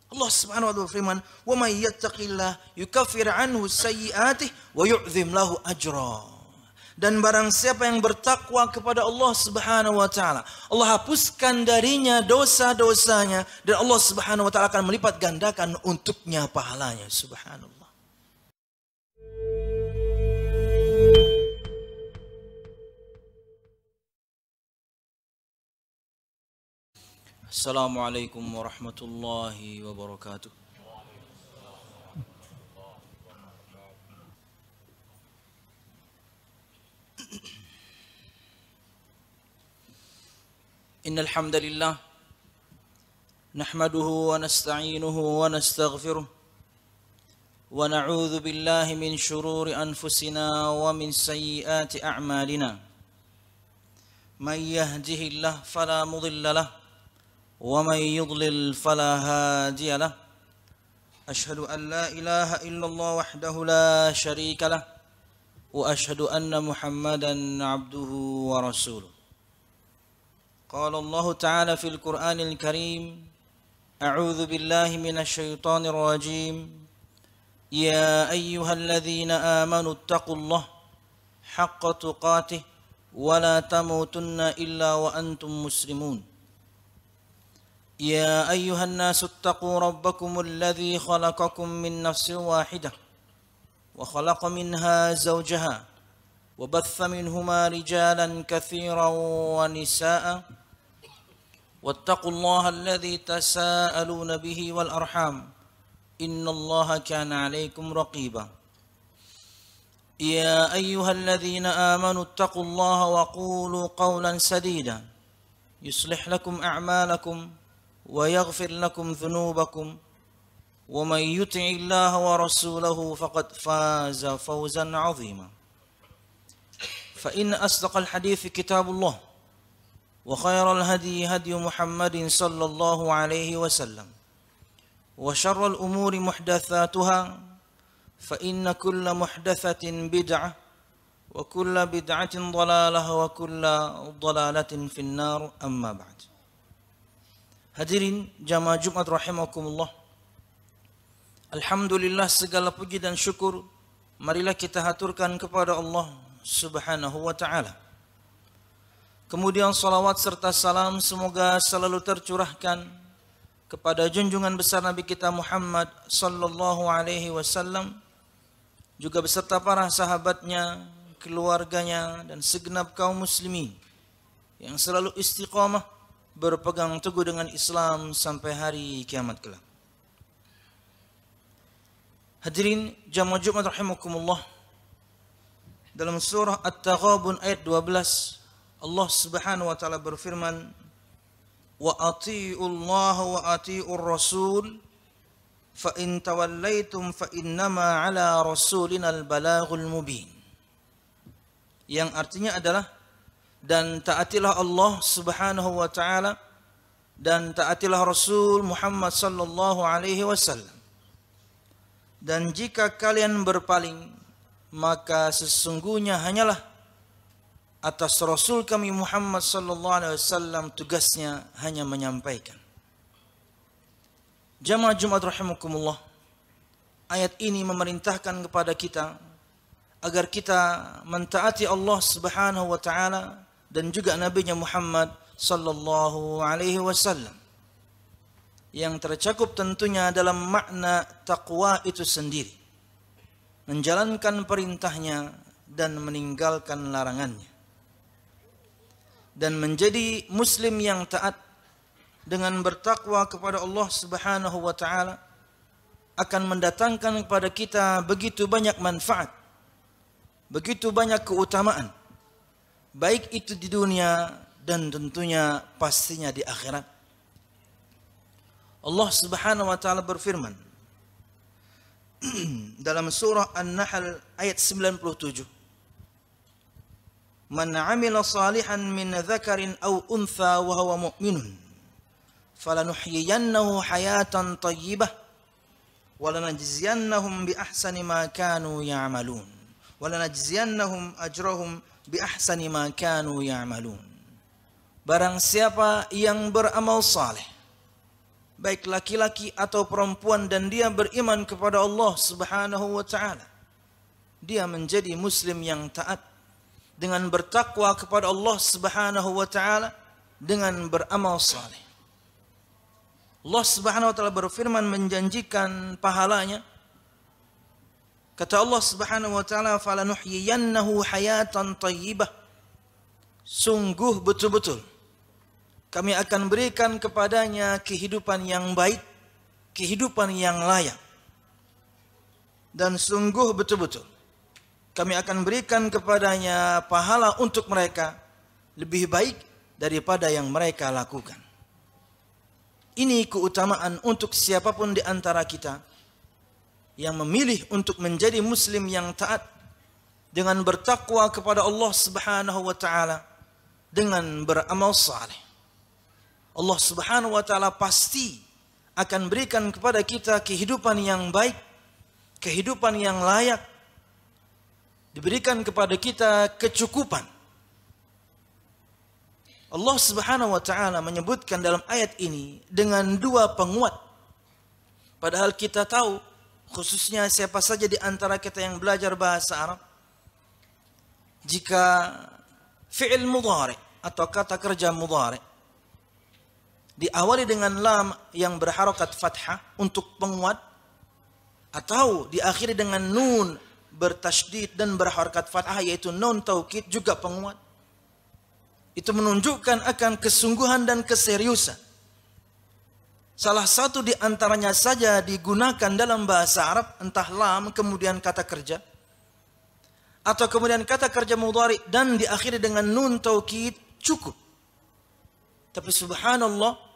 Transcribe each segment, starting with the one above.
Allah Subhanahu wa taala berfirman, "Wa may yattaqillah yukaffir anhu sayyi'atihi wa yu'zim lahu ajra." Dan barang siapa yang bertakwa kepada Allah Subhanahu wa taala, Allah hapuskan darinya dosa-dosanya dan Allah Subhanahu wa taala akan melipat gandakan untuknya pahalanya. Subhanallah. Assalamualaikum warahmatullahi wabarakatuh. Innal hamdalillah nahmaduhu wa nasta'inuhu wa nastaghfiruh wa na'udzu billahi min shururi anfusina wa min sayyiati a'malina. May yahdihillahu fala mudilla lahu wa may yudlil fala hadiya lahu. Ashhadu an la ilaha illallah wahdahu la syarika lahu wa ashhadu anna Muhammadan 'abduhu wa rasuluh. قال الله تعالى في القرآن الكريم أعوذ بالله من الشيطان الرجيم يا أيها الذين آمنوا اتقوا الله حق تقاته ولا تموتن إلا وأنتم مسلمون يا أيها الناس اتقوا ربكم الذي خلقكم من نفس واحدة وخلق منها زوجها وبث منهما رجالا كثيرا ونساء واتقوا الله الذي تساءلون به والأرحام إن الله كان عليكم رقيبا يا أيها الذين آمنوا اتقوا الله وقولوا قولا سديدا يصلح لكم أعمالكم ويغفر لكم ذنوبكم ومن يطع الله ورسوله فقد فاز فوزا عظيما فإن أصدق الحديث كتاب الله وخير الهدي هدي محمد صلى الله عليه وسلم وشر الأمور محدثاتها فإن كل محدثة بدعة وكل بدعة ضلالة وكل ضلالة في النار أما بعد. Hadirin jamaah Jumat rahimakumullah. Alhamdulillah, segala puji dan syukur marilah kita haturkan kepada Allah Subhanahu wa ta'ala. Kemudian salawat serta salam semoga selalu tercurahkan kepada junjungan besar Nabi kita Muhammad sallallahu alaihi wasallam, juga beserta para sahabatnya, keluarganya dan segenap kaum muslimin yang selalu istiqamah berpegang teguh dengan Islam sampai hari kiamat kelak. Hadirin jamaah Jumat rahimakumullah. Dalam surah At-Taghabun ayat 12, Allah Subhanahu wa taala berfirman, "Wa atiiullaha wa atiiur rasul fa in tawallaitum fa innama 'ala rasulinal balaghul mubin." Yang artinya adalah, dan taatilah Allah Subhanahu wa taala dan taatilah Rasul Muhammad sallallahu alaihi wasallam. Dan jika kalian berpaling, maka sesungguhnya hanyalah atas Rasul kami Muhammad sallallahu alaihi wasallam tugasnya hanya menyampaikan. Jamaah Jumat rahimakumullah, ayat ini memerintahkan kepada kita agar kita mentaati Allah Subhanahu wa taala dan juga nabinya Muhammad sallallahu alaihi wasallam. Yang tercakup tentunya dalam makna taqwa itu sendiri, menjalankan perintahnya dan meninggalkan larangannya. Dan menjadi muslim yang taat dengan bertakwa kepada Allah Subhanahu wa taala akan mendatangkan kepada kita begitu banyak manfaat, begitu banyak keutamaan, baik itu di dunia dan tentunya pastinya di akhirat. Allah Subhanahu wa taala berfirman dalam surah An-Nahl ayat 97, "Man 'amila salihan min dzakarin aw untha wa huwa mu'minun falanuhyiyannahu hayatan thayyibah wa lanajziyannahum bi ahsani ma kanu ya'malun wa lanajziyannahum ajrahum bi ahsani ma kanu ya'malun." Barang siapa yang beramal saleh baik laki-laki atau perempuan, dan dia beriman kepada Allah Subhanahu wa taala, dia menjadi muslim yang taat dengan bertakwa kepada Allah Subhanahu wa taala, dengan beramal saleh. Allah Subhanahu wa taala berfirman menjanjikan pahalanya. Kata Allah Subhanahu wa taala, "Falanuhyiyannahu hayatan thayyibah." Sungguh betul-betul kami akan berikan kepadanya kehidupan yang baik, kehidupan yang layak. Dan sungguh betul-betul kami akan berikan kepadanya pahala untuk mereka lebih baik daripada yang mereka lakukan. Ini keutamaan untuk siapapun di antara kita yang memilih untuk menjadi muslim yang taat dengan bertakwa kepada Allah Subhanahu wa taala, dengan beramal saleh. Allah Subhanahu wa taala pasti akan berikan kepada kita kehidupan yang baik, kehidupan yang layak. Diberikan kepada kita kecukupan. Allah Subhanahu wa taala menyebutkan dalam ayat ini dengan dua penguat. Padahal kita tahu, khususnya siapa saja di antara kita yang belajar bahasa Arab, jika fi'il mudhari atau kata kerja mudhari diawali dengan lam yang berharokat fathah untuk penguat, atau diakhiri dengan nun bertasydid dan berharokat fathah yaitu nun taukid juga penguat, itu menunjukkan akan kesungguhan dan keseriusan. Salah satu di antaranya saja digunakan dalam bahasa Arab, entah lam kemudian kata kerja, atau kemudian kata kerja mudhari dan diakhiri dengan nun taukid, cukup. Tapi subhanallah,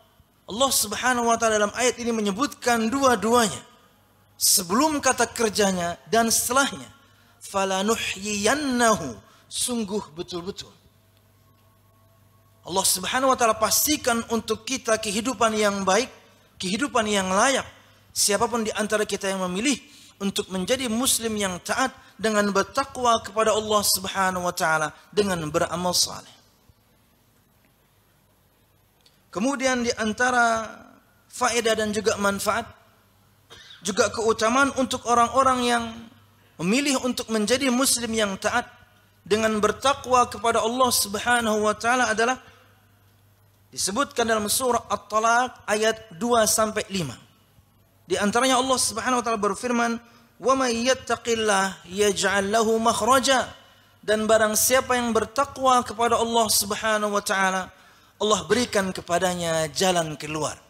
Allah Subhanahu wa taala dalam ayat ini menyebutkan dua-duanya, sebelum kata kerjanya dan setelahnya. Falanuhyiyannahu, sungguh betul-betul Allah Subhanahu wa taala pastikan untuk kita kehidupan yang baik, kehidupan yang layak. Siapapun di antara kita yang memilih untuk menjadi muslim yang taat dengan bertakwa kepada Allah Subhanahu wa taala, dengan beramal saleh. Kemudian di antara faedah dan juga manfaat, juga keutamaan untuk orang-orang yang memilih untuk menjadi muslim yang taat dengan bertakwa kepada Allah Subhanahu wa taala adalah disebutkan dalam surah At-Talaq ayat 2 sampai 5. Di antaranya Allah Subhanahu wa taala berfirman, "Wa may yattaqillah yaj'al lahu makhraja." Dan barang siapa yang bertakwa kepada Allah Subhanahu wa taala, Allah berikan kepadanya jalan keluar.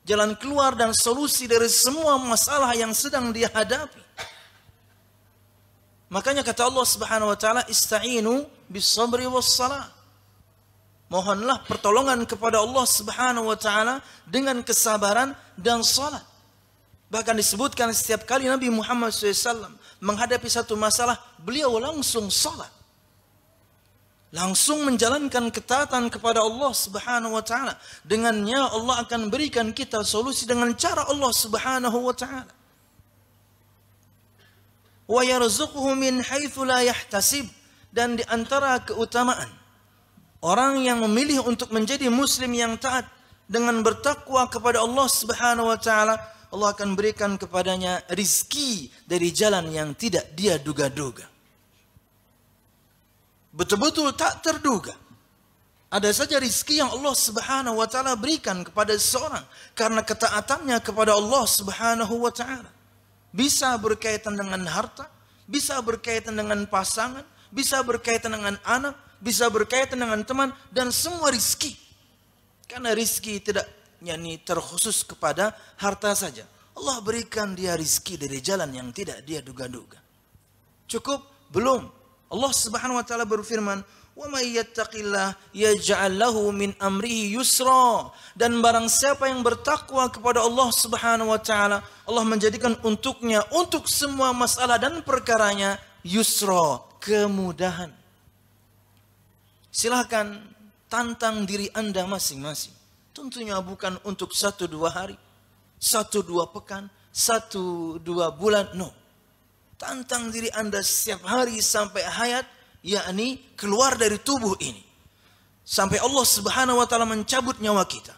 Jalan keluar dan solusi dari semua masalah yang sedang dia hadapi. Makanya kata Allah Subhanahu wa taala, "Ista'inu bis-sabri was-salah." Mohonlah pertolongan kepada Allah Subhanahu wa taala dengan kesabaran dan salat. Bahkan disebutkan setiap kali Nabi Muhammad SAW menghadapi satu masalah, beliau langsung salat. Langsung menjalankan ketaatan kepada Allah Subhanahu wa taala. Dengannya Allah akan berikan kita solusi dengan cara Allah Subhanahu wa taala. Wa yarzuquhu min haitsu la yahtasib. Dan di antara keutamaan orang yang memilih untuk menjadi muslim yang taat dengan bertakwa kepada Allah Subhanahu wa taala, Allah akan berikan kepadanya rizki dari jalan yang tidak dia duga-duga. Betul-betul tak terduga. Ada saja rizki yang Allah Subhanahu wa taala berikan kepada seseorang karena ketaatannya kepada Allah Subhanahu wa taala. Bisa berkaitan dengan harta, bisa berkaitan dengan pasangan, bisa berkaitan dengan anak, bisa berkaitan dengan teman, dan semua rizki. Karena rizki tidak terkhusus kepada harta saja. Allah berikan dia rizki dari jalan yang tidak dia duga-duga. Cukup? Belum. Allah Subhanahu wa taala berfirman, "Wa may yattaqillah yaj'al lahu min amrihi yusra." Dan barang siapa yang bertakwa kepada Allah Subhanahu wa taala, Allah menjadikan untuknya, untuk semua masalah dan perkaranya, yusra, kemudahan. Silahkan tantang diri Anda masing-masing. Tentunya bukan untuk 1-2 hari, 1-2 pekan, 1-2 bulan, no. Tantang diri Anda setiap hari sampai hayat, yakni keluar dari tubuh ini. Sampai Allah Subhanahu wa taala mencabut nyawa kita.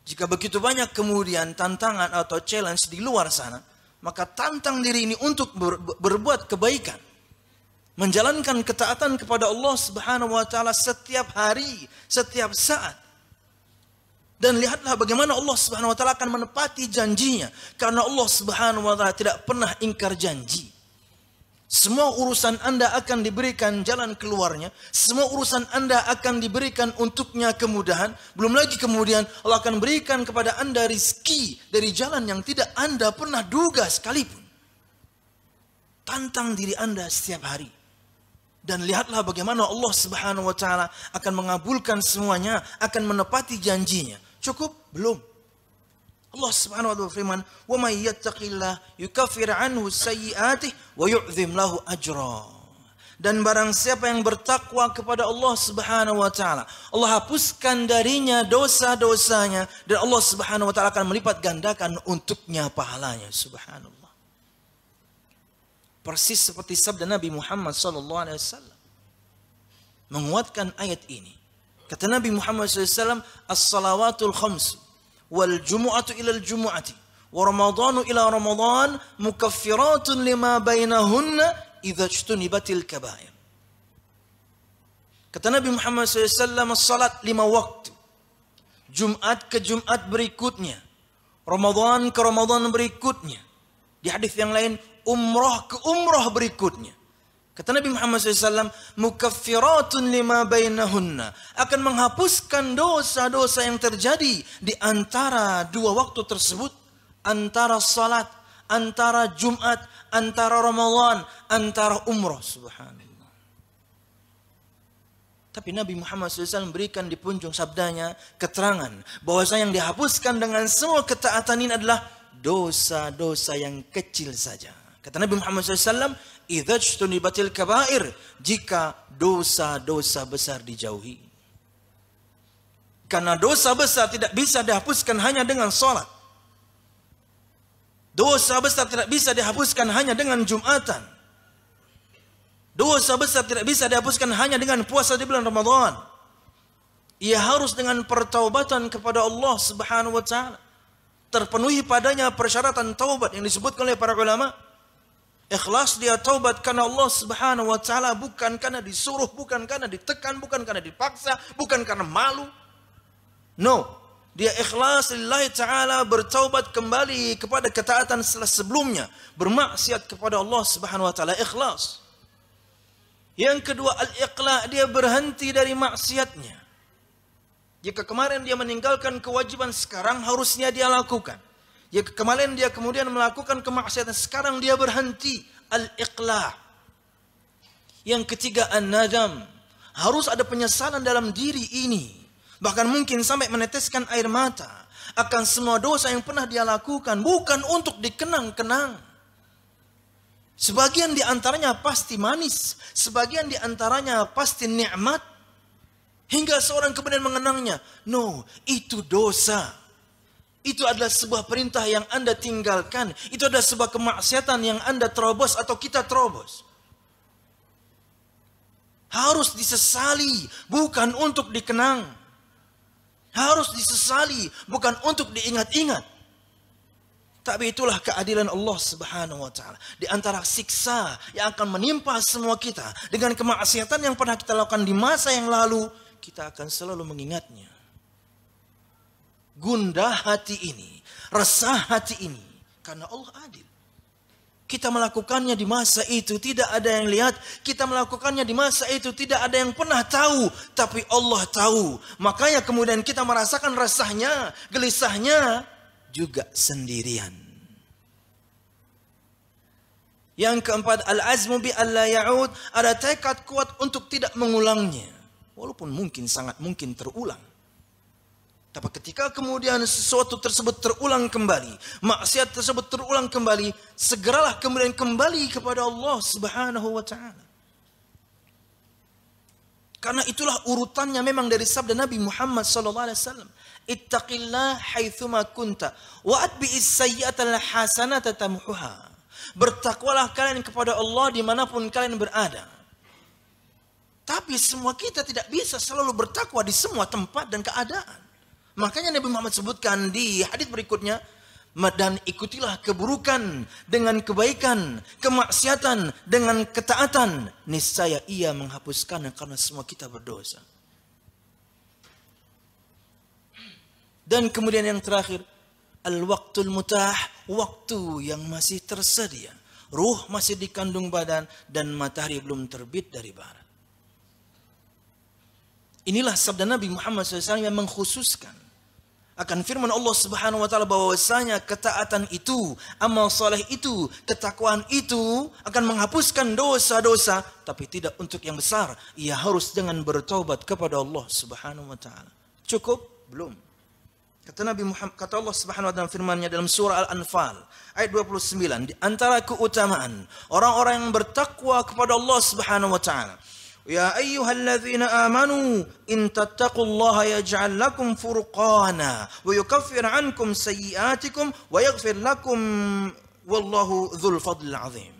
Jika begitu banyak kemudian tantangan atau challenge di luar sana, maka tantang diri ini untuk berbuat kebaikan. Menjalankan ketaatan kepada Allah Subhanahu wa taala setiap hari, setiap saat. Dan lihatlah bagaimana Allah Subhanahu wa taala akan menepati janjinya, karena Allah Subhanahu wa taala tidak pernah ingkar janji. Semua urusan Anda akan diberikan jalan keluarnya. Semua urusan Anda akan diberikan untuknya kemudahan. Belum lagi kemudian Allah akan berikan kepada Anda rizki dari jalan yang tidak Anda pernah duga sekalipun. Tantang diri Anda setiap hari. Dan lihatlah bagaimana Allah Subhanahu wa taala akan mengabulkan semuanya, akan menepati janjinya. Cukup? Belum. Allah Subhanahu wa taala berfirman, "Wa may yattaqillah yukaffir anhu sayyi'atihi wa yu'zim lahu ajra." Dan barang siapa yang bertakwa kepada Allah Subhanahu wa taala, Allah hapuskan darinya dosa-dosanya dan Allah Subhanahu wa taala akan melipat gandakan untuknya pahalanya. Subhanallah. Persis seperti sabda Nabi Muhammad sallallahu alaihi wasallam menguatkan ayat ini. Kata Nabi Muhammad sallallahu alaihi wasallam, "As-salawatul khamsu wal jumu'atu ilal jumu'ati wa ramadhanu ila ramadhan mukaffiratun lima bainahunna idza ijtunibatil kaba'ir." Kata Nabi Muhammad SAW, salat 5 waktu, Jumat ke Jumat berikutnya, Ramadan ke Ramadan berikutnya, di hadis yang lain umrah ke umrah berikutnya. Kata Nabi Muhammad SAW, mukaffiratun lima bainahunna, akan menghapuskan dosa-dosa yang terjadi di antara 2 waktu tersebut, antara salat, antara Jumat, antara Ramadan, antara umrah. Subhanallah. Tapi Nabi Muhammad SAW berikan di punjung sabdanya keterangan bahwasanya yang dihapuskan dengan semua ketaatan ini adalah dosa-dosa yang kecil saja. Kata Nabi Muhammad SAW, idza ijtunibatil kaba'ir, jika dosa-dosa besar dijauhi. Karena dosa besar tidak bisa dihapuskan hanya dengan salat. Dosa besar tidak bisa dihapuskan hanya dengan Jumatan. Dosa besar tidak bisa dihapuskan hanya dengan puasa di bulan Ramadan. Ia harus dengan pertaubatan kepada Allah Subhanahu wa taala. Terpenuhi padanya persyaratan taubat yang disebutkan oleh para ulama. Ikhlas dia taubat karena Allah Subhanahu wa taala, bukan karena disuruh, bukan karena ditekan, bukan karena dipaksa, bukan karena malu. No, dia ikhlas lillahi taala, bertaubat kembali kepada ketaatan setelah sebelumnya bermaksiat kepada Allah Subhanahu wa taala, ikhlas. Yang kedua, al-iqla, dia berhenti dari maksiatnya. Jika kemarin dia meninggalkan kewajiban, sekarang harusnya dia lakukan. Jika kemarin dia kemudian melakukan kemaksiatan, sekarang dia berhenti. Al-iqla. Yang ketiga, an-nadam. Harus ada penyesalan dalam diri ini. Bahkan mungkin sampai meneteskan air mata akan semua dosa yang pernah dia lakukan. Bukan untuk dikenang-kenang. Sebagian di antaranya pasti manis. Sebagian di antaranya pasti nikmat. Hingga seorang kemudian mengenangnya. No, itu dosa. Itu adalah sebuah perintah yang Anda tinggalkan. Itu adalah sebuah kemaksiatan yang Anda terobos atau kita terobos. Harus disesali, bukan untuk dikenang. Harus disesali, bukan untuk diingat-ingat. Tapi itulah keadilan Allah Subhanahu wa taala. Di antara siksa yang akan menimpa semua kita dengan kemaksiatan yang pernah kita lakukan di masa yang lalu, kita akan selalu mengingatnya. Gundah hati ini, resah hati ini, karena Allah adil. Kita melakukannya di masa itu, tidak ada yang lihat. Kita melakukannya di masa itu, tidak ada yang pernah tahu. Tapi Allah tahu. Makanya kemudian kita merasakan resahnya, gelisahnya, juga sendirian. Yang keempat, al-azmu bi alla ya'ud, ada tekad kuat untuk tidak mengulangnya. Walaupun mungkin, sangat mungkin terulang. Tapi ketika kemudian sesuatu tersebut terulang kembali, maksiat tersebut terulang kembali, segeralah kemudian kembali kepada Allah Subhanahu wa taala. Karena itulah urutannya memang dari sabda Nabi Muhammad sallallahu alaihi wasallam, ittaqillah haitsuma kunta wa atbi'is sayyi'atal hasanata tamhuha. Bertakwalah kalian kepada Allah dimanapun kalian berada. Tapi semua kita tidak bisa selalu bertakwa di semua tempat dan keadaan. Makanya Nabi Muhammad sebutkan di hadis berikutnya, dan ikutilah keburukan dengan kebaikan, kemaksiatan dengan ketaatan, niscaya ia menghapuskannya karena semua kita berdosa. Dan kemudian yang terakhir, al-waqtul mutah, waktu yang masih tersedia. Ruh masih di kandung badan dan matahari belum terbit dari barat. Inilah sabda Nabi Muhammad SAW yang mengkhususkan akan firman Allah Subhanahu wa taala bahwasanya ketaatan itu, amal saleh itu, ketakwaan itu akan menghapuskan dosa-dosa, tapi tidak untuk yang besar. Ia harus dengan bertaubat kepada Allah Subhanahu wa taala. Cukup? Belum. Kata Nabi Muhammad, kata Allah Subhanahu wa taala firman-Nya dalam surah Al-Anfal ayat 29, di antara keutamaan orang-orang yang bertakwa kepada Allah Subhanahu wa taala, ya ayyuhalladzina amanu in tattaqullaha yaj'al lakum furqana wa yukaffir 'ankum sayyi'atikum wa yaghfir lakum wallahu dzul fadlil 'adzim.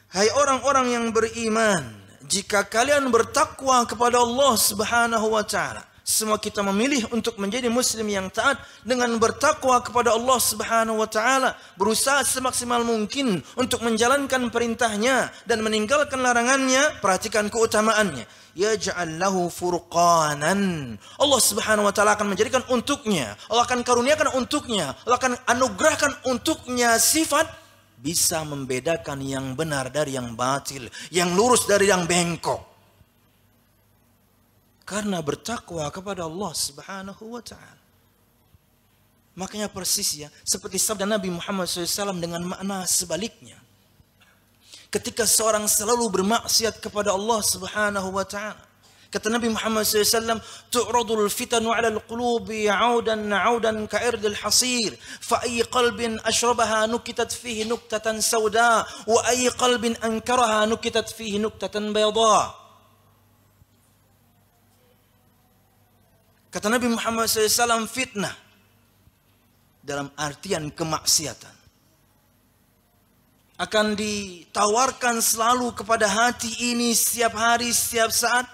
Hai orang-orang yang beriman, jika kalian bertakwa kepada Allah Subhanahu wa taala. Semua kita memilih untuk menjadi muslim yang taat dengan bertakwa kepada Allah Subhanahu wa taala, berusaha semaksimal mungkin untuk menjalankan perintahnya dan meninggalkan larangannya. Perhatikan keutamaannya. Yaj'al lahu furqanan. Allah Subhanahu wa taala akan menjadikan untuknya, Allah akan karuniakan untuknya, Allah akan anugerahkan untuknya sifat bisa membedakan yang benar dari yang batil, yang lurus dari yang bengkok. Karena bertakwa kepada Allah Subhanahu wa taala. Makanya persis ya, seperti sabda Nabi Muhammad SAW dengan makna sebaliknya. Ketika seorang selalu bermaksiat kepada Allah Subhanahu wa taala, kata Nabi Muhammad SAW, tu'radul fitanu 'ala al-qulubi 'audan ka'irdil hasir, fa ayyi qalbin ashrabaha nukitat fihi nuktatan sauda, wa ayyi qalbin ankaraha nukitat fihi nuktatan bayda. Kata Nabi Muhammad SAW, fitnah dalam artian kemaksiatan akan ditawarkan selalu kepada hati ini setiap hari, setiap saat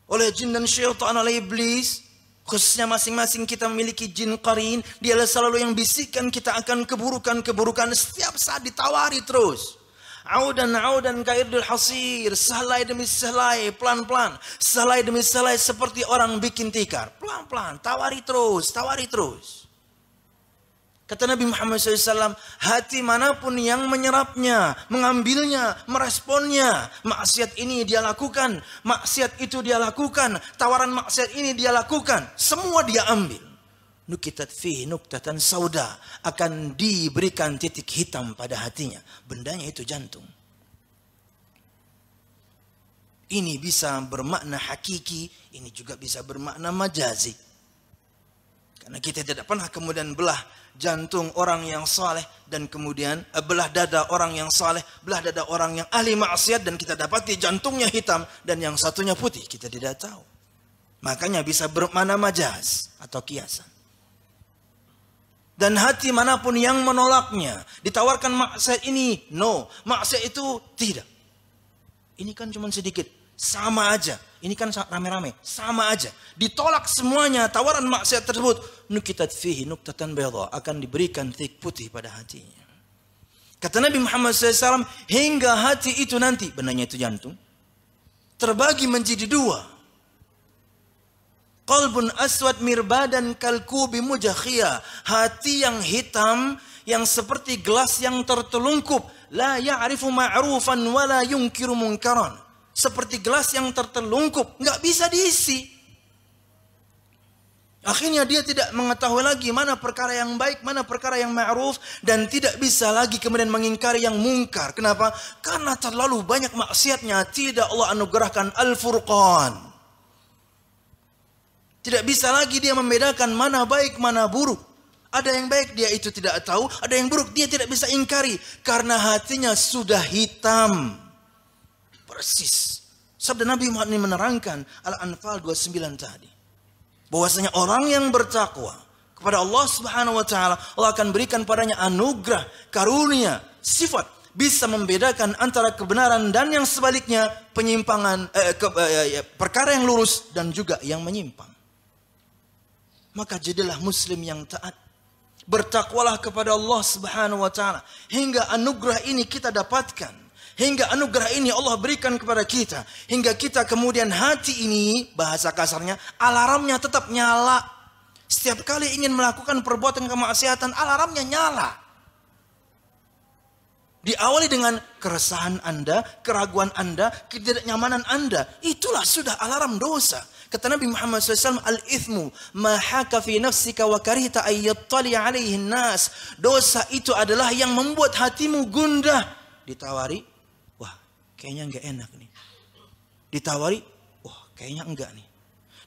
oleh jin dan syaitan, oleh iblis. Khususnya masing-masing kita memiliki jin qarin. Dialah selalu yang bisikan kita akan keburukan-keburukan. Setiap saat ditawari terus. Audan kairdul hasir, sehelai demi sehelai, pelan-pelan, sehelai demi sehelai, seperti orang bikin tikar, pelan-pelan, tawari terus. Kata Nabi Muhammad SAW, hati manapun yang menyerapnya, mengambilnya, meresponnya, maksiat ini dia lakukan, maksiat itu dia lakukan, tawaran maksiat ini dia lakukan, semua dia ambil. Nukitat fihi nuktatan sauda, akan diberikan titik hitam pada hatinya. Bendanya itu jantung. Ini bisa bermakna hakiki, ini juga bisa bermakna majazi. Karena kita tidak pernah kemudian belah jantung orang yang saleh dan kemudian belah dada orang yang saleh, belah dada orang yang ahli maksiat dan kita dapati jantungnya hitam dan yang satunya putih. Kita tidak tahu. Makanya bisa bermakna majaz atau kiasan. Dan hati manapun yang menolaknya, ditawarkan maksiat ini, no. Maksiat itu, tidak. Ini kan cuma sedikit, sama aja. Ini kan rame-rame, sama aja. Ditolak semuanya, tawaran maksiat tersebut. Nukitat fihi nuktatan bayda, akan diberikan titik putih pada hatinya. Kata Nabi Muhammad SAW, hingga hati itu nanti, benarnya itu jantung, terbagi menjadi dua. Qalbun aswad mirbadan kalkubi mujakhia, hati yang hitam yang seperti gelas yang tertelungkup, la ya'rifu ma'rufan wa la yunkiru munkaran, seperti gelas yang tertelungkup, nggak bisa diisi. Akhirnya dia tidak mengetahui lagi mana perkara yang baik, mana perkara yang ma'ruf, dan tidak bisa lagi kemudian mengingkari yang mungkar. Kenapa? Karena terlalu banyak maksiatnya. Tidak Allah anugerahkan al-furqan. Tidak bisa lagi dia membedakan mana baik, mana buruk. Ada yang baik dia itu tidak tahu, ada yang buruk dia tidak bisa ingkari. Karena hatinya sudah hitam. Persis. Sabda Nabi Muhammad ini menerangkan Al-Anfal 29 tadi. Bahwasanya orang yang bertakwa kepada Allah Subhanahu wa taala, Allah akan berikan padanya anugerah, karunia, sifat bisa membedakan antara kebenaran dan yang sebaliknya, penyimpangan, perkara yang lurus dan juga yang menyimpang. Maka jadilah muslim yang taat. Bertakwalah kepada Allah Subhanahu wa taala hingga anugerah ini kita dapatkan. Hingga anugerah ini Allah berikan kepada kita. Hingga kita kemudian hati ini, bahasa kasarnya, alarmnya tetap nyala. Setiap kali ingin melakukan perbuatan kemaksiatan, alarmnya nyala. Diawali dengan keresahan Anda, keraguan Anda, ketidaknyamanan Anda. Itulah sudah alarm dosa. Kata Nabi Muhammad SAW, al-ithmu ma haka fi nafsika wa karihta ayyattali alaihi nas. Dosa itu adalah yang membuat hatimu gundah. Ditawari, wah kayaknya enggak enak nih. Ditawari, wah kayaknya enggak nih.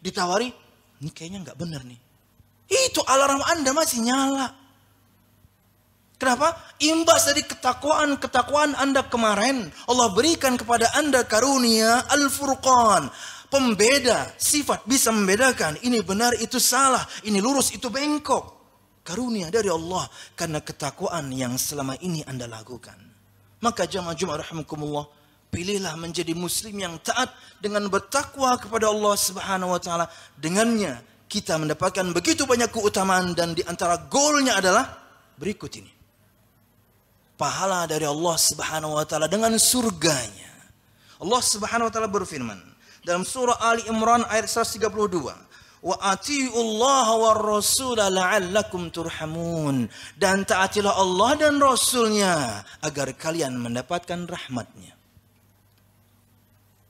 Ditawari, ini kayaknya enggak benar nih. Itu alarm Anda masih nyala. Kenapa? Imbas dari ketakwaan Anda kemarin, Allah berikan kepada Anda karunia Al-Furqan. Pembeda, sifat bisa membedakan. Ini benar, itu salah. Ini lurus, itu bengkok. Karunia dari Allah. Karena ketakwaan yang selama ini Anda lakukan. Maka jamaah Jumat rahimakumullah, pilihlah menjadi muslim yang taat dengan bertakwa kepada Allah Subhanahu wa taala. Dengannya kita mendapatkan begitu banyak keutamaan, dan di antara goalnya adalah berikut ini. Pahala dari Allah Subhanahu wa taala dengan surganya. Allah Subhanahu wa taala berfirman dalam surah Ali Imran ayat 132, wa atiullaha war rasula la'allakum turhamun, dan taatilah Allah dan Rasulnya agar kalian mendapatkan rahmatnya.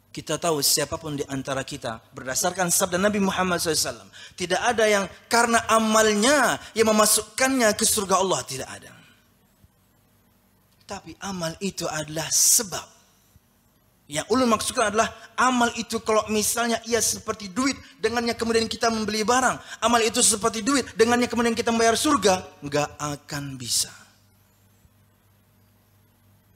Kita tahu siapapun di antara kita, berdasarkan sabda Nabi Muhammad SAW, tidak ada yang karena amalnya yang memasukkannya ke surga Allah, tidak ada. Tapi amal itu adalah sebab. Yang ulun maksudkan adalah amal itu kalau misalnya ia seperti duit, dengannya kemudian kita membeli barang. Amal itu seperti duit, dengannya kemudian kita membayar surga. Nggak akan bisa.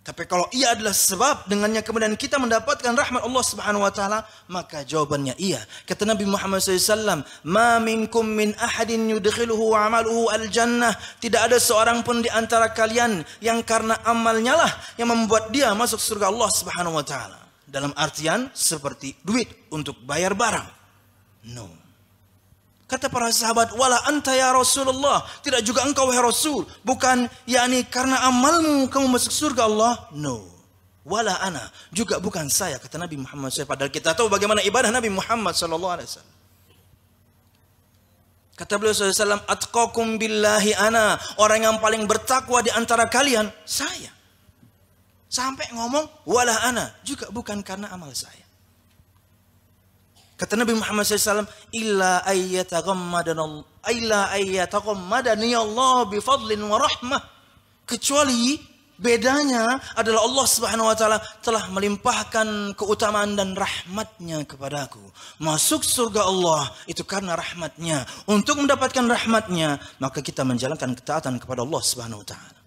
Tapi kalau ia adalah sebab, dengannya kemudian kita mendapatkan rahmat Allah Subhanahu wa taala, maka jawabannya iya. Kata Nabi Muhammad SAW, "Ma minkum min ahadin yudkhiluhu amaluhu al-jannah." Tidak ada seorang pun di antara kalian yang karena amalnya lah yang membuat dia masuk surga Allah Subhanahu wa taala. Dalam artian seperti duit untuk bayar barang. No. Kata para sahabat, wala anta ya Rasulullah, tidak juga engkau wahai Rasul, bukan yakni karena amalmu kamu masuk surga Allah. No. Wala ana, juga bukan saya, kata Nabi Muhammad SAW. Padahal kita tahu bagaimana ibadah Nabi Muhammad SAW. Kata beliau SAW, atqakum billahi ana, orang yang paling bertakwa di antara kalian saya. Sampai ngomong wala ana, juga bukan karena amal saya. Kata Nabi Muhammad SAW, illa ayyataghammadani Allah bifadlin wa rahmah. Kecuali bedanya adalah Allah Subhanahu wa taala telah melimpahkan keutamaan dan rahmatnya kepadaku. Masuk surga Allah itu karena rahmatnya. Untuk mendapatkan rahmatnya, maka kita menjalankan ketaatan kepada Allah Subhanahu wa taala.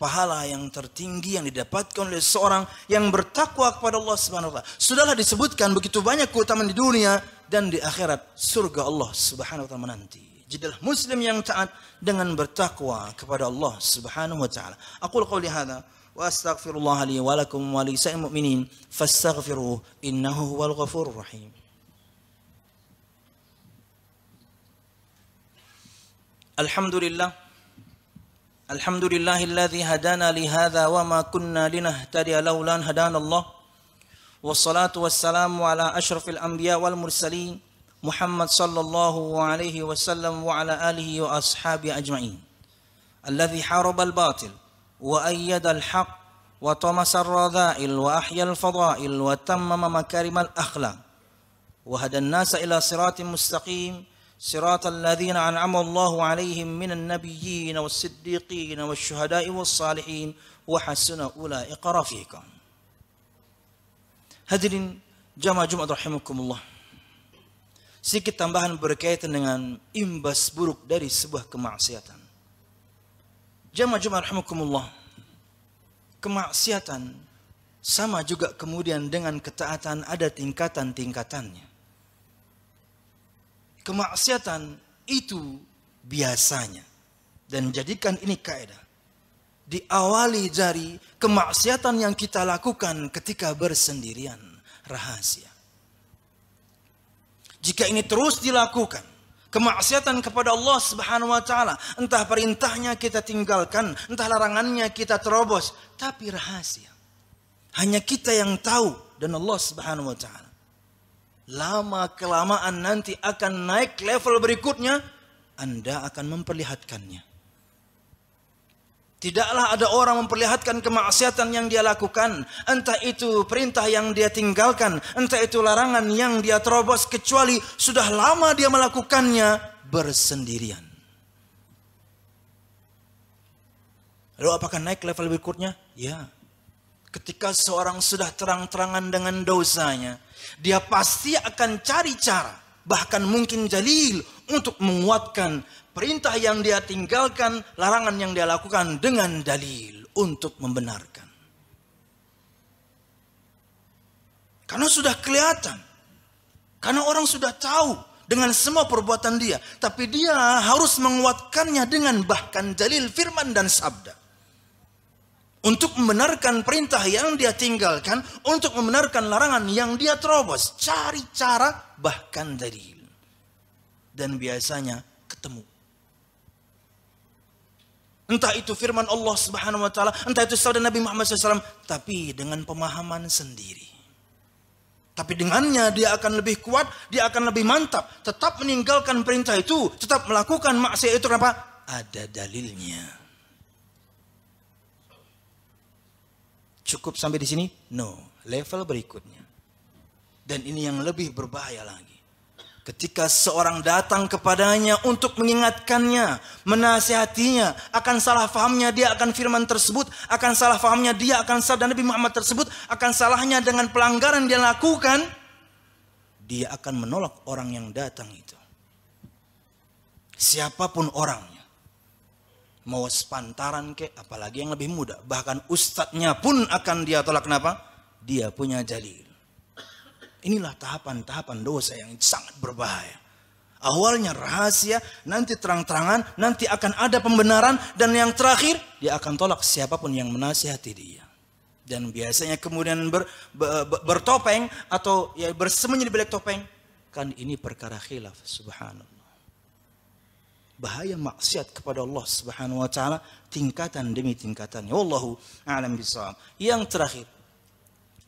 Pahala yang tertinggi yang didapatkan oleh seorang yang bertakwa kepada Allah Subhanahu wa taala. Sudahlah disebutkan begitu banyak keutamaan di dunia dan di akhirat, surga Allah Subhanahu wa taala menanti. Jadilah muslim yang taat dengan bertakwa kepada Allah Subhanahu wa taala. Aqul qouli hadza wa astaghfirullah li wa lakum wa li sa'il mu'minin fastaghfiruhu innahu huwal ghafurur rahim. Alhamdulillah. Alhamdulillahilladzi hadana li hadza wa ma kunna linahtadiya laula an hadana Allah. Wassalatu wassalamu ala asyrafil anbiya wal mursalin Muhammad sallallahu alaihi wasallam wa ala alihi wa ashabihi ajma'in. Alladzi haraba al-batil wa ayyada al-haq wa tamasa ar-radha'il wa ahya al-fada'il wa tammama makarimal akhlaq wa hada an-nasa ila siratin mustaqim. صراط الذين أنعم الله عليهم من النبيين والصديقين والشهداء والصالحين وحسن أولئك رفيقا. Hadirin jamaah Jumat rahimakumullah. Sedikit tambahan berkaitan dengan imbas buruk dari sebuah kemaksiatan. Jamaah Jumat rahimakumullah. Kemaksiatan sama juga kemudian dengan ketaatan, ada tingkatan-tingkatannya. Kemaksiatan itu biasanya, dan jadikan ini kaidah, diawali dari kemaksiatan yang kita lakukan ketika bersendirian, rahasia. Jika ini terus dilakukan, kemaksiatan kepada Allah Subhanahu wa taala, entah perintahnya kita tinggalkan, entah larangannya kita terobos, tapi rahasia. Hanya kita yang tahu dan Allah Subhanahu wa taala. Lama kelamaan nanti akan naik level berikutnya, Anda akan memperlihatkannya. Tidaklah ada orang memperlihatkan kemaksiatan yang dia lakukan, entah itu perintah yang dia tinggalkan, entah itu larangan yang dia terobos, kecuali sudah lama dia melakukannya bersendirian. Lalu apakah naik level berikutnya? Ya. Ketika seorang sudah terang-terangan dengan dosanya, dia pasti akan cari cara, bahkan mungkin dalil untuk menguatkan perintah yang dia tinggalkan, larangan yang dia lakukan dengan dalil untuk membenarkan. Karena sudah kelihatan. Karena orang sudah tahu dengan semua perbuatan dia. Tapi dia harus menguatkannya dengan bahkan dalil firman dan sabda. Untuk membenarkan perintah yang dia tinggalkan, untuk membenarkan larangan yang dia terobos. Cari cara bahkan dalil. Dan biasanya ketemu. Entah itu firman Allah Subhanahu wa taala, entah itu sabda Nabi Muhammad SAW, tapi dengan pemahaman sendiri. Tapi dengannya dia akan lebih kuat, dia akan lebih mantap, tetap meninggalkan perintah itu, tetap melakukan maksiat itu. Kenapa? Ada dalilnya. Cukup sampai di sini? No, level berikutnya. Dan ini yang lebih berbahaya lagi. Ketika seorang datang kepadanya untuk mengingatkannya, menasihatinya, akan salah fahamnya dia akan firman tersebut, akan salah fahamnya dia akan sabda Nabi Muhammad tersebut, akan salahnya dengan pelanggaran dia lakukan, dia akan menolak orang yang datang itu. Siapapun orangnya. Mau sepantaran ke, apalagi yang lebih muda. Bahkan ustadznya pun akan dia tolak. Kenapa? Dia punya dalil. Inilah tahapan-tahapan dosa yang sangat berbahaya. Awalnya rahasia, nanti terang-terangan, nanti akan ada pembenaran, dan yang terakhir, dia akan tolak siapapun yang menasihati dia. Dan biasanya kemudian bertopeng, atau ya bersembunyi di balik topeng. Kan ini perkara khilaf, subhanallah. Bahaya maksiat kepada Allah Subhanahu wa taala tingkatan demi tingkatannya. Wallahu a'lam bishawab. Yang terakhir,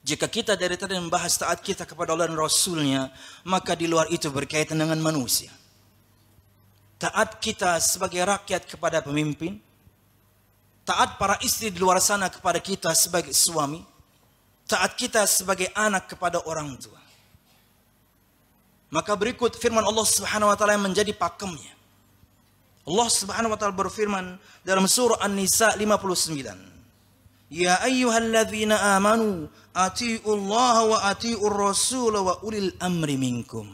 jika kita dari tadi membahas taat kita kepada Allah dan Rasulnya, maka di luar itu berkaitan dengan manusia. Taat kita sebagai rakyat kepada pemimpin, taat para istri di luar sana kepada kita sebagai suami, taat kita sebagai anak kepada orang tua. Maka berikut firman Allah Subhanahu wa taala yang menjadi pakemnya. Allah Subhanahu wa taala berfirman dalam surah An-Nisa 59. Ya ayyuhalladzina amanu atiiullaha wa atiiur rasul wa ulil amri minkum.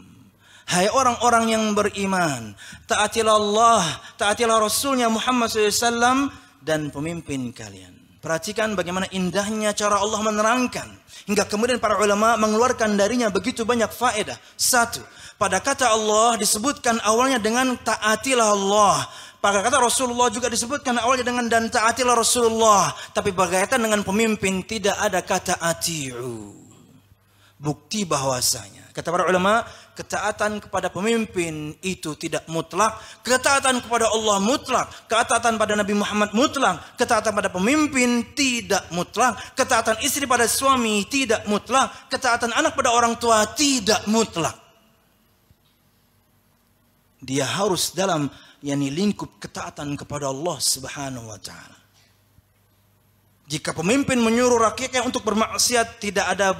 Hai orang-orang yang beriman, taatilah Allah, taatilah Rasulnya Muhammad SAW dan pemimpin kalian. Perhatikan bagaimana indahnya cara Allah menerangkan. Hingga kemudian para ulama mengeluarkan darinya begitu banyak faedah. Satu, pada kata Allah disebutkan awalnya dengan taatilah Allah. Pada kata Rasulullah juga disebutkan awalnya dengan dan taatilah Rasulullah. Tapi berkaitan dengan pemimpin tidak ada kata ati'u. Bukti bahwasanya, kata para ulama, ketaatan kepada pemimpin itu tidak mutlak. Ketaatan kepada Allah mutlak. Ketaatan pada Nabi Muhammad mutlak. Ketaatan pada pemimpin tidak mutlak. Ketaatan istri pada suami tidak mutlak. Ketaatan anak pada orang tua tidak mutlak. Dia harus dalam lingkup ketaatan kepada Allah Subhanahu wa taala. Jika pemimpin menyuruh rakyatnya untuk bermaksiat, tidak ada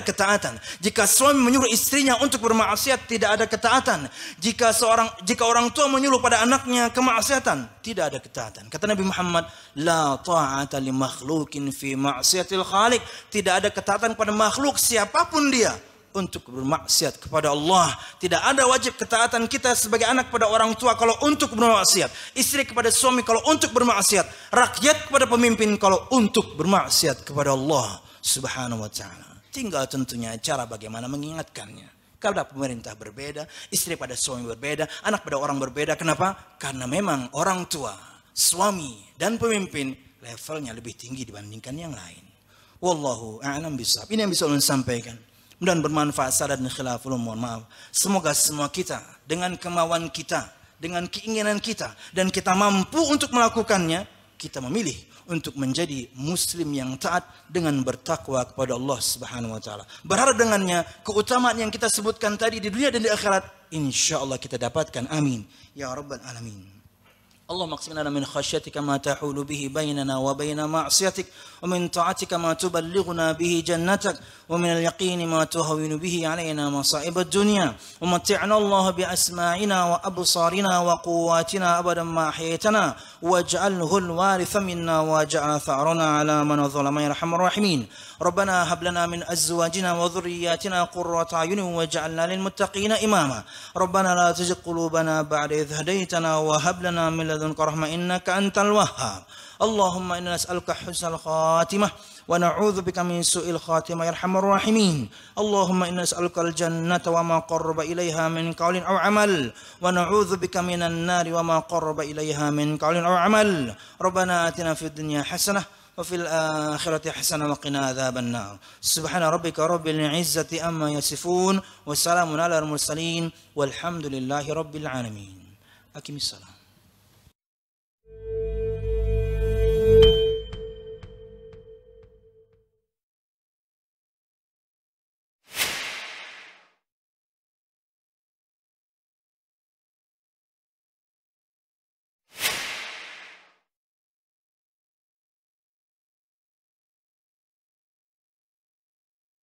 ketaatan. Jika suami menyuruh istrinya untuk bermaksiat, tidak ada ketaatan. Jika orang tua menyuruh pada anaknya kemaksiatan, tidak ada ketaatan. Kata Nabi Muhammad, la ta'ata li makhlukin fi ma'siyatil khaliq. Tidak ada ketaatan pada makhluk siapapun dia untuk bermaksiat kepada Allah. Tidak ada wajib ketaatan kita sebagai anak kepada orang tua kalau untuk bermaksiat, istri kepada suami kalau untuk bermaksiat, rakyat kepada pemimpin kalau untuk bermaksiat kepada Allah Subhanahu wa taala. Tinggal tentunya cara bagaimana mengingatkannya. Karena pemerintah berbeda, istri pada suami berbeda, anak pada orang berbeda. Kenapa? Karena memang orang tua, suami dan pemimpin levelnya lebih tinggi dibandingkan yang lain. Wallahu a'lam bishawab. Ini yang bisa ulun sampaikan. Dan bermanfaat sadat dan khilaful, mohon maaf. Semoga semua kita dengan kemauan kita, dengan keinginan kita, dan kita mampu untuk melakukannya, kita memilih untuk menjadi muslim yang taat dengan bertakwa kepada Allah Subhanahu wa taala. Berharap dengannya keutamaan yang kita sebutkan tadi di dunia dan di akhirat, insyaallah kita dapatkan. Amin ya rabbal alamin. اللهم اقسم لنا من خشيتك ما تحول به بيننا وبين معصيتك ومن طاعتك ما تبلغنا به جنتك ومن اليقين ما تهون به علينا مصائب الدنيا ومتعنا الله بأسماعنا وأبصارنا وقواتنا أبدا ما أحييتنا واجعله الوارث منا واجعل ثأرنا على من ظلم يا أرحم الراحمين ربنا هب لنا من أزواجنا وذرياتنا قرة أعين واجعلنا للمتقين إماما ربنا لا تزغ قلوبنا بعد إذ هديتنا وهب لنا من لدنك رحمة إنك أنت الوهاب اللهم إنا نسألك حسن الخاتمة ونعوذ بك من سوء الخاتمة يا أرحم الراحمين اللهم إنا نسألك الجنة وما قرب إليها من قول أو عمل ونعوذ بك من النار وما قرب إليها من قول أو عمل ربنا آتنا في الدنيا حسنة وفي الآخرة حسنة وقنا عذاب النار سبحان ربك رب العزة أما يصفون والسلام على المرسلين والحمد لله رب العالمين أقم الصلاة.